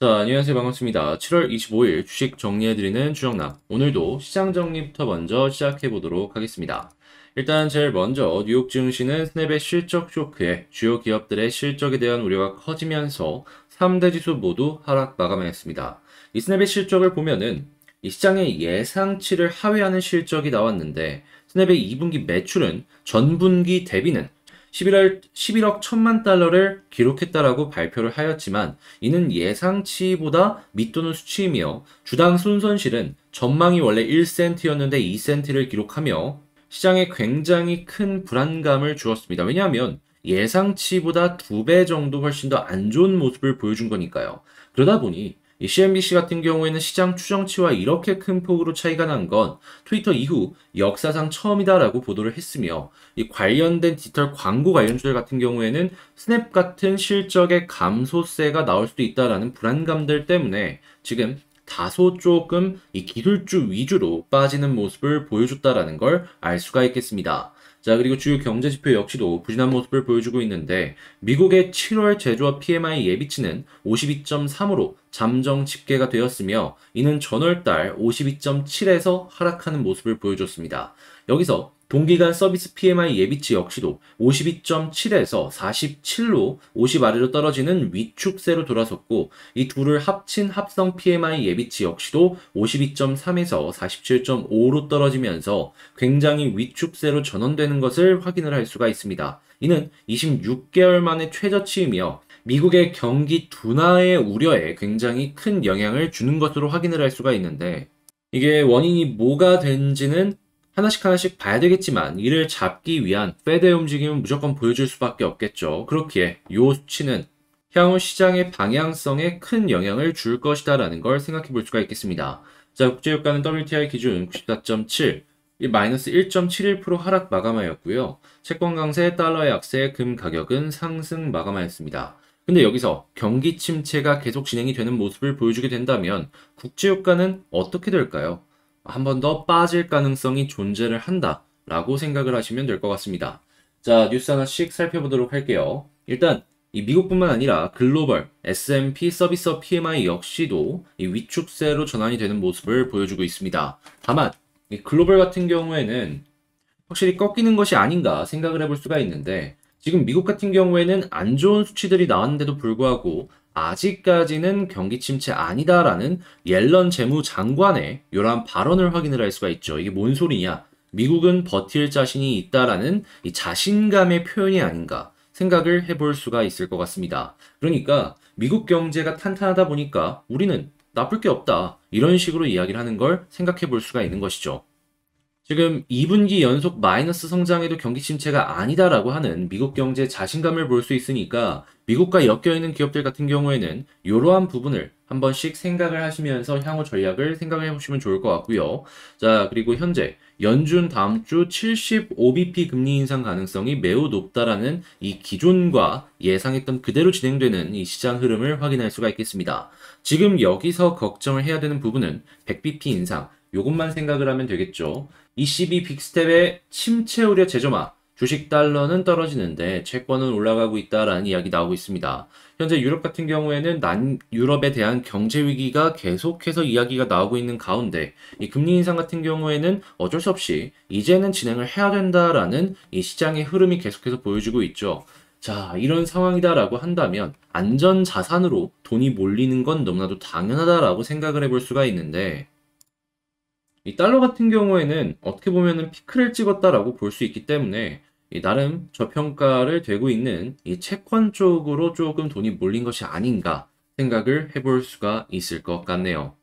자, 안녕하세요. 반갑습니다. 7월 25일 주식 정리해드리는 주정남. 오늘도 시장 정리부터 먼저 시작해보도록 하겠습니다. 일단 제일 먼저 뉴욕 증시는 스냅의 실적 쇼크에 주요 기업들의 실적에 대한 우려가 커지면서 3대 지수 모두 하락 마감했습니다. 이 스냅의 실적을 보면은 이 시장의 예상치를 하회하는 실적이 나왔는데 스냅의 2분기 매출은 전분기 대비는 11억 1천만 달러를 기록했다라고 발표를 하였지만 이는 예상치보다 밑도는 수치이며 주당 순손실은 전망이 원래 1센트였는데 2센트를 기록하며 시장에 굉장히 큰 불안감을 주었습니다. 왜냐하면 예상치보다 2배 정도 훨씬 더 안 좋은 모습을 보여준 거니까요. 그러다 보니 이 CNBC 같은 경우에는 시장 추정치와 이렇게 큰 폭으로 차이가 난 건 트위터 이후 역사상 처음이다라고 보도를 했으며 이 관련된 디지털 광고 관련주들 같은 경우에는 스냅 같은 실적의 감소세가 나올 수도 있다라는 불안감들 때문에 지금 다소 조금 이 기술주 위주로 빠지는 모습을 보여줬다라는 걸 알 수가 있겠습니다. 자, 그리고 주요 경제 지표 역시도 부진한 모습을 보여주고 있는데 미국의 7월 제조업 PMI 예비치는 52.3으로 잠정 집계가 되었으며 이는 전월달 52.7에서 하락하는 모습을 보여줬습니다. 여기서 동기간 서비스 PMI 예비치 역시도 52.7에서 47로 50 아래로 떨어지는 위축세로 돌아섰고 이 둘을 합친 합성 PMI 예비치 역시도 52.3에서 47.5로 떨어지면서 굉장히 위축세로 전환되는 것을 확인을 할 수가 있습니다. 이는 26개월 만의 최저치이며 미국의 경기 둔화의 우려에 굉장히 큰 영향을 주는 것으로 확인을 할 수가 있는데 이게 원인이 뭐가 된지는 하나씩 하나씩 봐야 되겠지만 이를 잡기 위한 페드의 움직임은 무조건 보여줄 수밖에 없겠죠. 그렇기에 이 수치는 향후 시장의 방향성에 큰 영향을 줄 것이다라는 걸 생각해 볼 수가 있겠습니다. 자, 국제유가는 WTI 기준 94.7, 마이너스 1.71% 하락 마감하였고요. 채권 강세, 달러의 약세, 금 가격은 상승 마감하였습니다. 근데 여기서 경기 침체가 계속 진행이 되는 모습을 보여주게 된다면 국제유가는 어떻게 될까요? 한 번 더 빠질 가능성이 존재를 한다라고 생각을 하시면 될 것 같습니다. 자, 뉴스 하나씩 살펴보도록 할게요. 일단 이 미국뿐만 아니라 글로벌 S&P 서비스 PMI 역시도 이 위축세로 전환이 되는 모습을 보여주고 있습니다. 다만 이 글로벌 같은 경우에는 확실히 꺾이는 것이 아닌가 생각을 해볼 수가 있는데 지금 미국 같은 경우에는 안 좋은 수치들이 나왔는데도 불구하고 아직까지는 경기 침체 아니다라는 옐런 재무장관의 이러한 발언을 확인을 할 수가 있죠. 이게 뭔 소리냐? 미국은 버틸 자신이 있다라는 이 자신감의 표현이 아닌가 생각을 해볼 수가 있을 것 같습니다. 그러니까 미국 경제가 탄탄하다 보니까 우리는 나쁠 게 없다. 이런 식으로 이야기를 하는 걸 생각해 볼 수가 있는 것이죠. 지금 2분기 연속 마이너스 성장에도 경기 침체가 아니다라고 하는 미국 경제 자신감을 볼 수 있으니까 미국과 엮여있는 기업들 같은 경우에는 이러한 부분을 한 번씩 생각을 하시면서 향후 전략을 생각해 보시면 좋을 것 같고요. 자, 그리고 현재 연준 다음 주 75bp 금리 인상 가능성이 매우 높다라는 이 기존과 예상했던 그대로 진행되는 이 시장 흐름을 확인할 수가 있겠습니다. 지금 여기서 걱정을 해야 되는 부분은 100bp 인상, 요것만 생각을 하면 되겠죠. ECB 빅스텝의 침체 우려 재점화, 주식 달러는 떨어지는데 채권은 올라가고 있다라는 이야기 나오고 있습니다. 현재 유럽 같은 경우에는 유럽에 대한 경제 위기가 계속해서 이야기가 나오고 있는 가운데 이 금리 인상 같은 경우에는 어쩔 수 없이 이제는 진행을 해야 된다라는 이 시장의 흐름이 계속해서 보여주고 있죠. 자, 이런 상황이다라고 한다면 안전 자산으로 돈이 몰리는 건 너무나도 당연하다라고 생각을 해볼 수가 있는데 이 달러 같은 경우에는 어떻게 보면은 피크를 찍었다라고 볼 수 있기 때문에 이 나름 저평가를 되고 있는 이 채권 쪽으로 조금 돈이 몰린 것이 아닌가 생각을 해볼 수가 있을 것 같네요.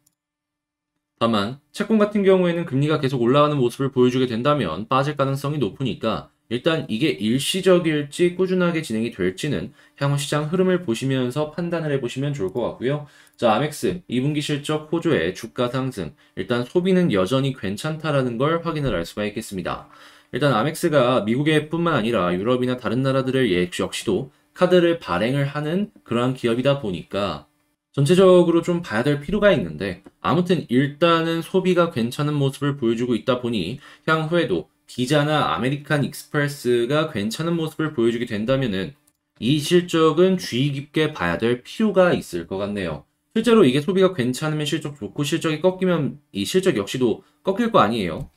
다만 채권 같은 경우에는 금리가 계속 올라가는 모습을 보여주게 된다면 빠질 가능성이 높으니까 일단 이게 일시적일지 꾸준하게 진행이 될지는 향후 시장 흐름을 보시면서 판단을 해보시면 좋을 것 같고요. 자, 아멕스 2분기 실적 호조의 주가 상승, 일단 소비는 여전히 괜찮다라는 걸 확인을 할 수가 있겠습니다. 일단 아멕스가 미국의 뿐만 아니라 유럽이나 다른 나라들의 역시도 카드를 발행을 하는 그러한 기업이다 보니까 전체적으로 좀 봐야 될 필요가 있는데 아무튼 일단은 소비가 괜찮은 모습을 보여주고 있다 보니 향후에도 비자나 아메리칸 익스프레스가 괜찮은 모습을 보여주게 된다면은 이 실적은 주의 깊게 봐야 될 필요가 있을 것 같네요. 실제로 이게 소비가 괜찮으면 실적 좋고 실적이 꺾이면 이 실적 역시도 꺾일 거 아니에요.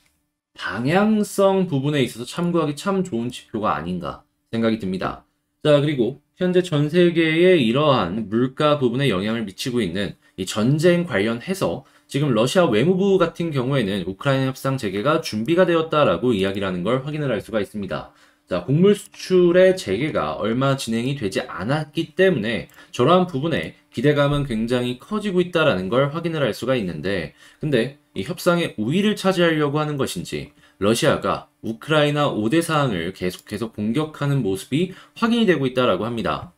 방향성 부분에 있어서 참고하기 참 좋은 지표가 아닌가 생각이 듭니다. 자, 그리고 현재 전 세계에 이러한 물가 부분에 영향을 미치고 있는 이 전쟁 관련해서 지금 러시아 외무부 같은 경우에는 우크라이나 협상 재개가 준비가 되었다라고 이야기를 하는 걸 확인을 할 수가 있습니다. 자, 곡물 수출의 재개가 얼마 진행이 되지 않았기 때문에 저러한 부분에 기대감은 굉장히 커지고 있다라는 걸 확인을 할 수가 있는데, 근데 이 협상의 우위를 차지하려고 하는 것인지 러시아가 우크라이나 5대 사항을 계속해서 공격하는 모습이 확인이 되고 있다라고 합니다.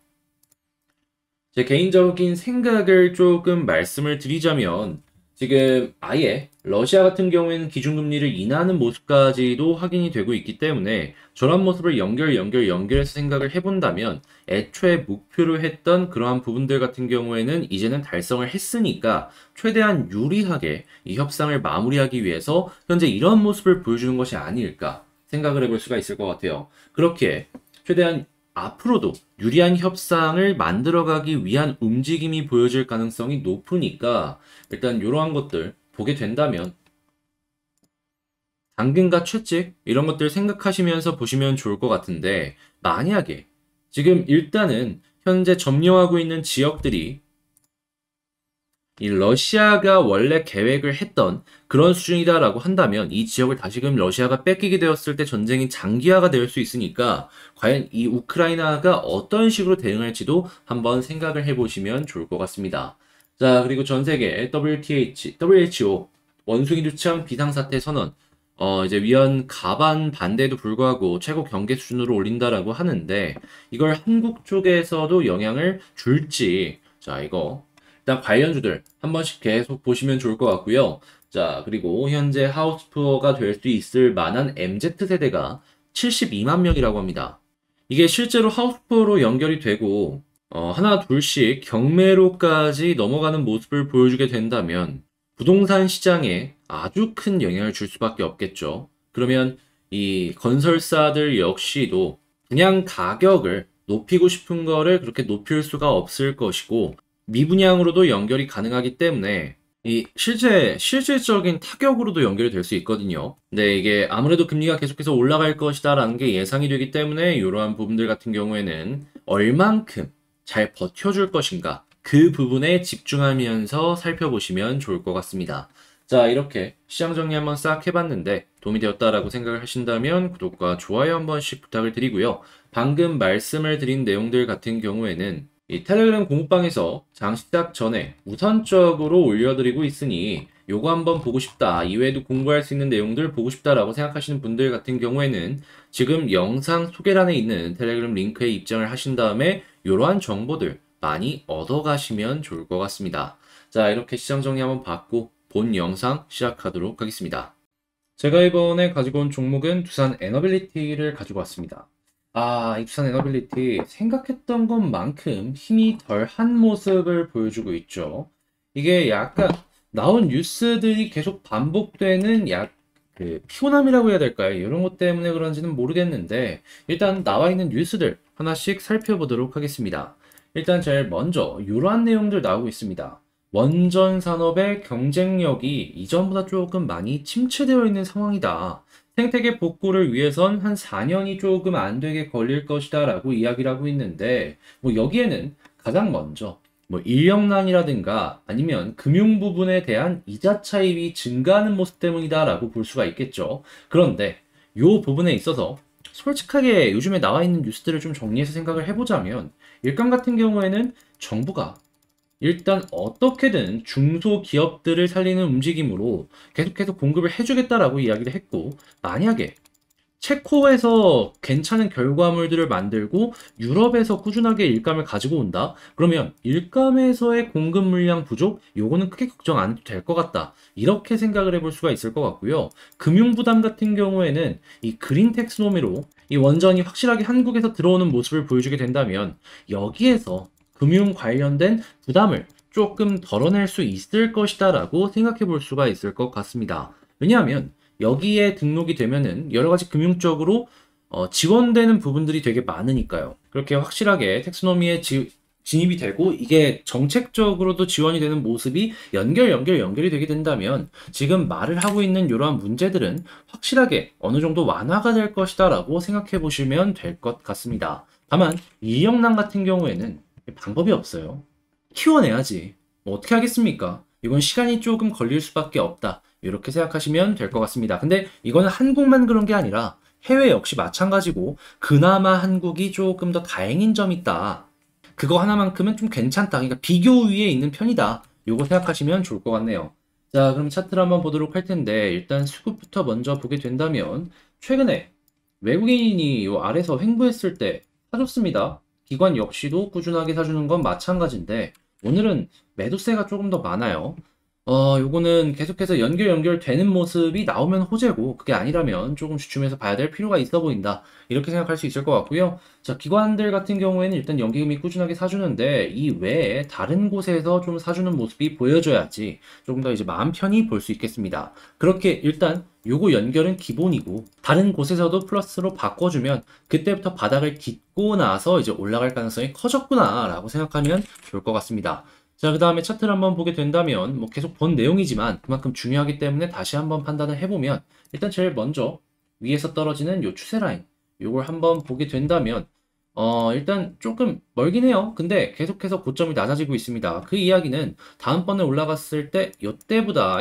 제 개인적인 생각을 조금 말씀을 드리자면 지금 아예 러시아 같은 경우에는 기준금리를 인하하는 모습까지도 확인이 되고 있기 때문에 저런 모습을 연결해서 생각을 해본다면 애초에 목표로 했던 그러한 부분들 같은 경우에는 이제는 달성을 했으니까 최대한 유리하게 이 협상을 마무리하기 위해서 현재 이런 모습을 보여주는 것이 아닐까 생각을 해볼 수가 있을 것 같아요. 그렇게 최대한 앞으로도 유리한 협상을 만들어가기 위한 움직임이 보여질 가능성이 높으니까 일단 이러한 것들 보게 된다면 당근과 채찍 이런 것들 생각하시면서 보시면 좋을 것 같은데 만약에 지금 일단은 현재 점령하고 있는 지역들이 이 러시아가 원래 계획을 했던 그런 수준이다라고 한다면 이 지역을 다시금 러시아가 뺏기게 되었을 때 전쟁이 장기화가 될 수 있으니까 과연 이 우크라이나가 어떤 식으로 대응할지도 한번 생각을 해보시면 좋을 것 같습니다. 자, 그리고 전 세계 WHO 원숭이 두창 비상사태 선언 이제 위헌 가반 반대에도 불구하고 최고 경계 수준으로 올린다라고 하는데 이걸 한국 쪽에서도 영향을 줄지 자, 이거 일단 관련주들 한 번씩 계속 보시면 좋을 것 같고요. 자, 그리고 현재 하우스푸어가 될 수 있을 만한 MZ세대가 72만 명이라고 합니다. 이게 실제로 하우스푸어로 연결이 되고 하나 둘씩 경매로까지 넘어가는 모습을 보여주게 된다면 부동산 시장에 아주 큰 영향을 줄 수밖에 없겠죠. 그러면 이 건설사들 역시도 그냥 가격을 높이고 싶은 거를 그렇게 높일 수가 없을 것이고 미분양으로도 연결이 가능하기 때문에 이 실질적인 타격으로도 연결이 될 수 있거든요. 근데 이게 아무래도 금리가 계속해서 올라갈 것이다라는 게 예상이 되기 때문에 이러한 부분들 같은 경우에는 얼만큼 잘 버텨줄 것인가 그 부분에 집중하면서 살펴보시면 좋을 것 같습니다. 자, 이렇게 시장 정리 한번 싹 해봤는데 도움이 되었다라고 생각을 하신다면 구독과 좋아요 한 번씩 부탁을 드리고요. 방금 말씀을 드린 내용들 같은 경우에는 이 텔레그램 공부방에서 장 시작 전에 우선적으로 올려드리고 있으니 요거 한번 보고 싶다. 이외에도 공부할 수 있는 내용들 보고 싶다라고 생각하시는 분들 같은 경우에는 지금 영상 소개란에 있는 텔레그램 링크에 입장을 하신 다음에 이러한 정보들 많이 얻어가시면 좋을 것 같습니다. 자, 이렇게 시장 정리 한번 받고 본 영상 시작하도록 하겠습니다. 제가 이번에 가지고 온 종목은 두산 에너빌리티를 가지고 왔습니다. 이 두산 에너빌리티 생각했던 것만큼 힘이 덜한 모습을 보여주고 있죠. 이게 약간 나온 뉴스들이 계속 반복되는 피곤함이라고 해야 될까요? 이런 것 때문에 그런지는 모르겠는데 일단 나와 있는 뉴스들 하나씩 살펴보도록 하겠습니다. 일단 제일 먼저 이러한 내용들 나오고 있습니다. 원전 산업의 경쟁력이 이전보다 조금 많이 침체되어 있는 상황이다. 생태계 복구를 위해선 한 4년이 조금 안 되게 걸릴 것이다 라고 이야기를 하고 있는데 여기에는 가장 먼저 인력난이라든가 아니면 금융 부분에 대한 이자 차입이 증가하는 모습 때문이다 라고 볼 수가 있겠죠. 그런데 이 부분에 있어서 솔직하게 요즘에 나와 있는 뉴스들을 좀 정리해서 생각을 해보자면 일감 같은 경우에는 정부가 일단 어떻게든 중소기업들을 살리는 움직임으로 계속해서 공급을 해주겠다라고 이야기를 했고 만약에 체코에서 괜찮은 결과물들을 만들고 유럽에서 꾸준하게 일감을 가지고 온다? 그러면 일감에서의 공급 물량 부족? 요거는 크게 걱정 안 해도 될 것 같다. 이렇게 생각을 해볼 수가 있을 것 같고요. 금융 부담 같은 경우에는 이 그린 텍스노미로 이 원전이 확실하게 한국에서 들어오는 모습을 보여주게 된다면 여기에서 금융 관련된 부담을 조금 덜어낼 수 있을 것이다 라고 생각해 볼 수가 있을 것 같습니다. 왜냐하면 여기에 등록이 되면은 여러 가지 금융적으로 지원되는 부분들이 되게 많으니까요. 그렇게 확실하게 텍스노미에 진입이 되고 이게 정책적으로도 지원이 되는 모습이 연결이 되게 된다면 지금 말을 하고 있는 이러한 문제들은 확실하게 어느 정도 완화가 될 것이다라고 생각해 보시면 될 것 같습니다. 다만 이영남 같은 경우에는 방법이 없어요. 키워내야지. 뭐 어떻게 하겠습니까? 이건 시간이 조금 걸릴 수밖에 없다. 이렇게 생각하시면 될 것 같습니다. 근데 이거는 한국만 그런 게 아니라 해외 역시 마찬가지고 그나마 한국이 조금 더 다행인 점이 있다. 그거 하나만큼은 좀 괜찮다. 그러니까 비교 위에 있는 편이다. 요거 생각하시면 좋을 것 같네요. 자, 그럼 차트를 한번 보도록 할 텐데 일단 수급부터 먼저 보게 된다면 최근에 외국인이 요 아래서 횡보했을 때 사줬습니다. 기관 역시도 꾸준하게 사주는 건 마찬가지인데 오늘은 매도세가 조금 더 많아요. 요거는 계속해서 연결되는 모습이 나오면 호재고 그게 아니라면 조금 주춤해서 봐야 될 필요가 있어 보인다. 이렇게 생각할 수 있을 것 같고요. 자, 기관들 같은 경우에는 일단 연기금이 꾸준하게 사주는데 이 외에 다른 곳에서 좀 사주는 모습이 보여줘야지 조금 더 이제 마음 편히 볼 수 있겠습니다. 그렇게 일단 요거 연결은 기본이고 다른 곳에서도 플러스로 바꿔주면 그때부터 바닥을 딛고 나서 이제 올라갈 가능성이 커졌구나 라고 생각하면 좋을 것 같습니다. 자, 그 다음에 차트를 한번 보게 된다면, 뭐 계속 본 내용이지만 그만큼 중요하기 때문에 다시 한번 판단을 해보면, 일단 제일 먼저 위에서 떨어지는 요 추세 라인, 요걸 한번 보게 된다면, 일단 조금 멀긴 해요. 근데 계속해서 고점이 낮아지고 있습니다. 그 이야기는 다음번에 올라갔을 때, 요때보다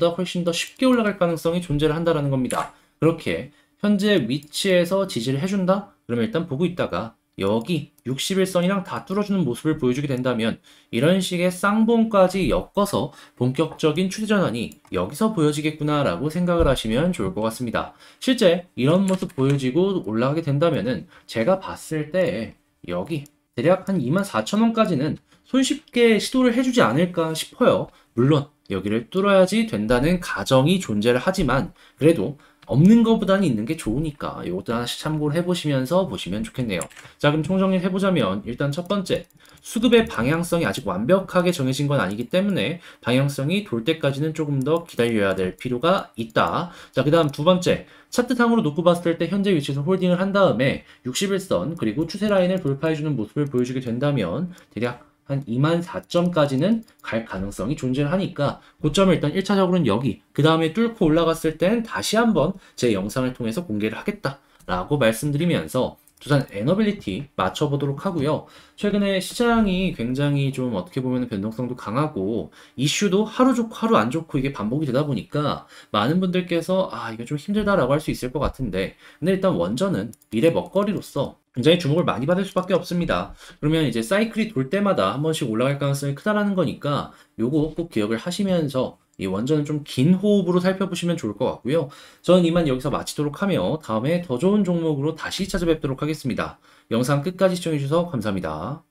훨씬 더 쉽게 올라갈 가능성이 존재를 한다라는 겁니다. 그렇게 현재 위치에서 지지를 해준다? 그러면 일단 보고 있다가, 여기 60일선이랑 다 뚫어주는 모습을 보여주게 된다면 이런 식의 쌍봉까지 엮어서 본격적인 추세 전환이 여기서 보여지겠구나라고 생각을 하시면 좋을 것 같습니다. 실제 이런 모습 보여지고 올라가게 된다면은 제가 봤을 때 여기 대략 한 24,000원까지는 손쉽게 시도를 해주지 않을까 싶어요. 물론 여기를 뚫어야지 된다는 가정이 존재를 하지만 그래도 없는 것보다는 있는 게 좋으니까 이것도 하나씩 참고를 해보시면서 보시면 좋겠네요. 자, 그럼 총정리를 해보자면 일단 첫 번째, 수급의 방향성이 아직 완벽하게 정해진 건 아니기 때문에 방향성이 돌 때까지는 조금 더 기다려야 될 필요가 있다. 자, 그 다음 두 번째, 차트상으로 놓고 봤을 때 현재 위치에서 홀딩을 한 다음에 61선 그리고 추세 라인을 돌파해주는 모습을 보여주게 된다면 대략 한 24,000점까지는 갈 가능성이 존재를 하니까 고점을 일단 1차적으로는 여기 그 다음에 뚫고 올라갔을 땐 다시 한번 제 영상을 통해서 공개를 하겠다라고 말씀드리면서 두산 에너빌리티 맞춰보도록 하고요. 최근에 시장이 굉장히 좀 어떻게 보면 변동성도 강하고 이슈도 하루 좋고 하루 안 좋고 이게 반복이 되다 보니까 많은 분들께서 이거 좀 힘들다라고 할 수 있을 것 같은데 근데 일단 원전은 미래 먹거리로서 굉장히 주목을 많이 받을 수밖에 없습니다. 그러면 이제 사이클이 돌 때마다 한 번씩 올라갈 가능성이 크다라는 거니까 요거 꼭 기억을 하시면서 이 원전은 좀 긴 호흡으로 살펴보시면 좋을 것 같고요. 저는 이만 여기서 마치도록 하며 다음에 더 좋은 종목으로 다시 찾아뵙도록 하겠습니다. 영상 끝까지 시청해주셔서 감사합니다.